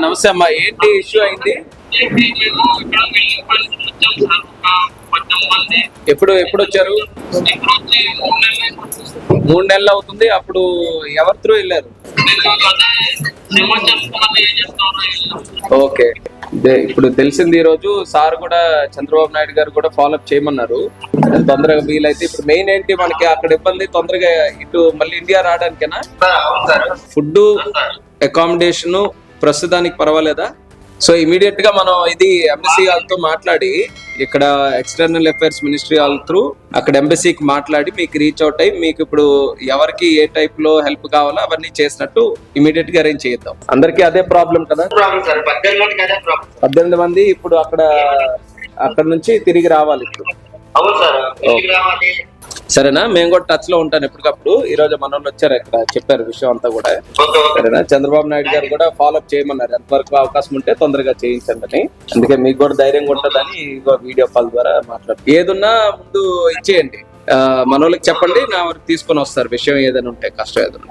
నమస్తే అమ్మా, ఏంటి ఇష్యూ అయింది? ఎప్పుడు వచ్చారు? 3 నెలలు అవుతుంది. అప్పుడు ఎవరి త్రూ వెళ్ళారు? ఓకే, ఇప్పుడు తెలిసింది. ఈ రోజు సార్ కూడా చంద్రబాబు నాయుడు గారు కూడా ఫాలోఅప్ చేయమన్నారు తొందరగా వీలైతే. ఇప్పుడు మెయిన్ ఏంటి మనకి అక్కడ ఇబ్బంది, తొందరగా ఇటు మళ్ళీ ఇండియా రావడానికేనా? ఫుడ్, అకామిడేషన్ ప్రస్తుతానికి పర్వాలేదా? సో ఇమీడియట్ గా మనం ఇది ఎంబసీ వాళ్ళతో మాట్లాడి, ఇక్కడ ఎక్స్టర్నల్ అఫైర్స్ మినిస్ట్రీ వాళ్ళ త్రూ అక్కడ ఎంబసీకి మాట్లాడి మీకు రీచ్ అవుట్ అయ్యి, మీకు ఇప్పుడు ఎవరికి ఏ టైప్ లో హెల్ప్ కావాలో అవన్నీ చేసినట్టు ఇమీడియట్ గా అరేంజ్ చేద్దాం. అందరికీ అదే ప్రాబ్లం కదా? 18 మంది ఇప్పుడు అక్కడ నుంచి తిరిగి రావాలి ఇప్పుడు. సరేనా? మేము కూడా టచ్ లో ఉంటాను ఎప్పటికప్పుడు. ఈ రోజు మన వాళ్ళు వచ్చారు, ఇక్కడ చెప్పారు విషయం అంతా కూడా. సరేనా? చంద్రబాబు నాయుడు గారు కూడా ఫాలోఅప్ చేయమన్నారు, ఎంతవరకు అవకాశం ఉంటే తొందరగా చేయించండి అని. అందుకే మీకు కూడా ధైర్యంగా ఉంటుందని వీడియో కాల్ ద్వారా మాట్లాడు. ఏదున్నా ముందు ఇచ్చేయండి, మన వాళ్ళకి చెప్పండి, నా వరకు తీసుకొని వస్తారు విషయం ఏదైనా ఉంటే, కష్టం ఏదైనా.